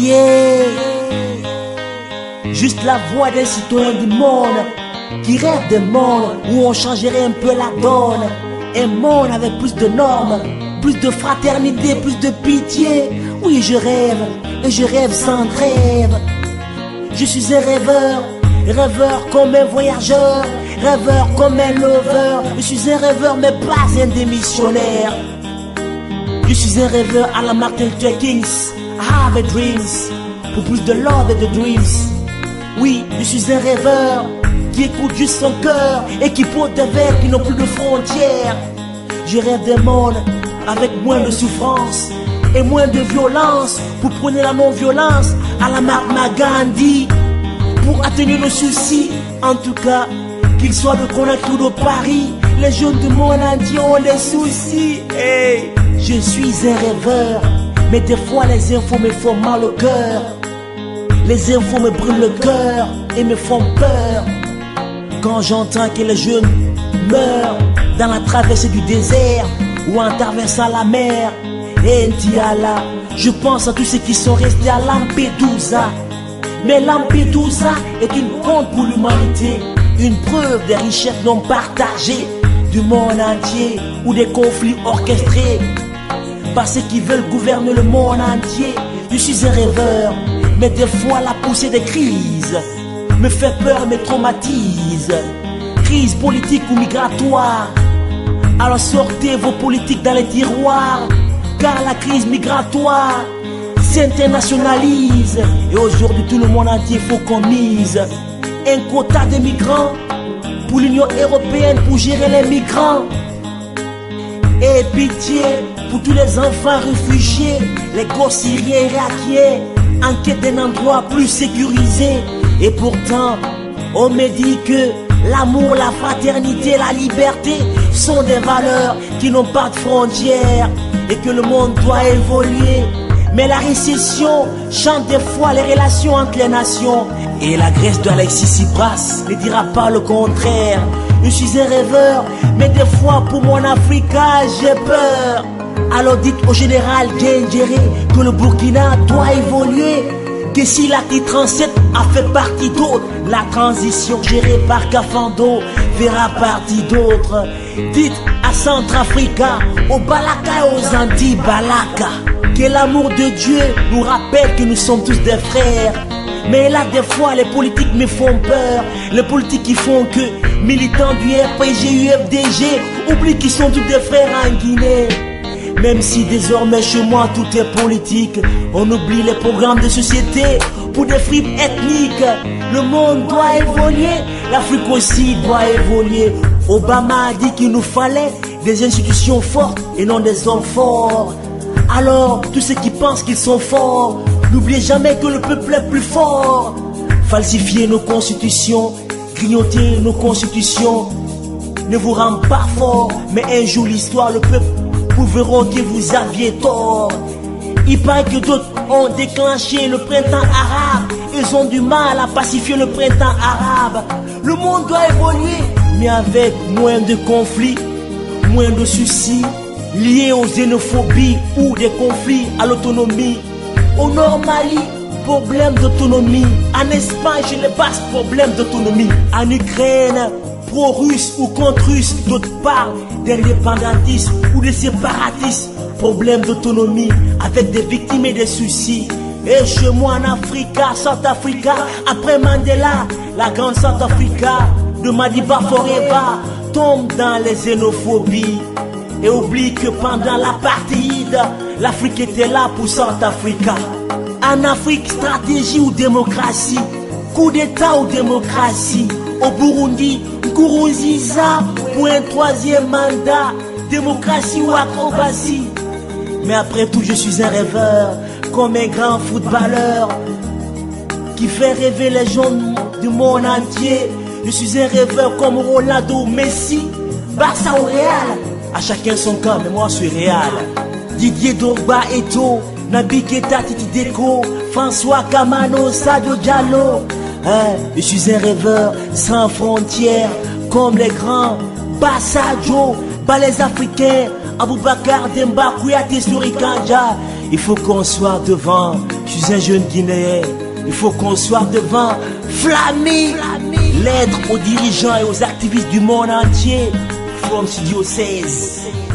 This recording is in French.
Yeah. Juste la voix des citoyens du monde qui rêvent d'un monde où on changerait un peu la donne. Un monde avec plus de normes, plus de fraternité, plus de pitié. Oui, je rêve, et je rêve sans trêve. Je suis un rêveur, rêveur comme un voyageur, rêveur comme un lover. Je suis un rêveur mais pas un démissionnaire. Je suis un rêveur à la Martin Luther King. I have a dreams, pour plus de love et de dreams. Oui, je suis un rêveur qui écoute juste son cœur et qui porte des vers qui n'ont plus de frontières. Je rêve d'un monde avec moins de souffrance et moins de violence, pour prôner la non-violence à la Mahatma Gandhi, pour atténuer nos soucis. En tout cas, qu'ils soient de Conakry ou de Paris, les jeunes du monde entier ont des soucis. Hey, je suis un rêveur, mais des fois les infos me font mal au cœur. Les infos me brûlent le cœur et me font peur quand j'entends que les jeunes meurent dans la traversée du désert ou en traversant la mer. Et Ndiala, je pense à tous ceux qui sont restés à Lampedusa. Mais Lampedusa est une honte pour l'humanité, une preuve des richesses non partagées du monde entier, ou des conflits orchestrés par ceux qui veulent gouverner le monde entier. Je suis un rêveur, mais des fois la poussée des crises me fait peur, me traumatise. Crise politique ou migratoire, alors sortez vos politiques dans les tiroirs, car la crise migratoire s'internationalise. Et aujourd'hui tout le monde entier faut qu'on mise un quota de migrants pour l'Union européenne pour gérer les migrants. Et pitié pour tous les enfants réfugiés, les gosses syriens et irakiens en quête d'un endroit plus sécurisé. Et pourtant, on me dit que l'amour, la fraternité, la liberté sont des valeurs qui n'ont pas de frontières et que le monde doit évoluer. Mais la récession chante des fois les relations entre les nations. Et la Grèce d'Alexis Tsipras ne dira pas le contraire. Je suis un rêveur, mais des fois pour mon Africa j'ai peur. Alors dites au général Gengéré que le Burkina doit évoluer, que si l'acte 37 a fait partie d'autres, la transition gérée par Kafando fera partie d'autres. Dites à Centrafrica, aux Balaka et aux Anti-Balaka, que l'amour de Dieu nous rappelle que nous sommes tous des frères. Mais là des fois les politiques me font peur. Les politiques qui font que militants du RPG, UFDG oublient qu'ils sont tous des frères en Guinée. Même si désormais chez moi tout est politique, on oublie les programmes de société pour des fripes ethniques. Le monde doit évoluer, l'Afrique aussi doit évoluer. Obama a dit qu'il nous fallait des institutions fortes et non des hommes forts. Alors tous ceux qui pensent qu'ils sont forts, n'oubliez jamais que le peuple est plus fort. Falsifier nos constitutions, grignoter nos constitutions ne vous rend pas fort. Mais un jour l'histoire, le peuple verront que vous aviez tort. Il paraît que d'autres ont déclenché le printemps arabe. Ils ont du mal à pacifier le printemps arabe. Le monde doit évoluer, mais avec moins de conflits, moins de soucis liés aux xénophobies ou des conflits à l'autonomie. Au Nord Mali, problème d'autonomie. En Espagne, je n'ai pas ce problème d'autonomie. En Ukraine, pro-russe ou contre-russe, d'autres parlent d'indépendantisme ou de séparatisme. Problème d'autonomie avec des victimes et des soucis. Et chez moi en Afrique, South Africa, après Mandela, la grande South Africa de Madiba Forever tombe dans les xénophobies et oublie que pendant l'apartheid, l'Afrique était là pour South Africa. En Afrique, stratégie ou démocratie, coup d'état ou démocratie. Au Burundi, Nkurunziza pour un troisième mandat, démocratie ou acrobatie. Mais après tout, je suis un rêveur, comme un grand footballeur qui fait rêver les gens du monde entier. Je suis un rêveur comme Ronaldo, Messi, Barça ou Real. À chacun son camp, mais moi je suis Real. Didier Drogba, Eto'o, Naby Keita, Titi Deco, François Kamano, Sadio Diallo. Je suis un rêveur sans frontières, comme les grands Bassadio, les Africains, Aboubakar Demba, Kouyaté, Suri Kanja. Il faut qu'on soit devant Je suis un jeune Guinéen, il faut qu'on soit devant Flammy, l'aide aux dirigeants et aux activistes du monde entier. From Studio 16.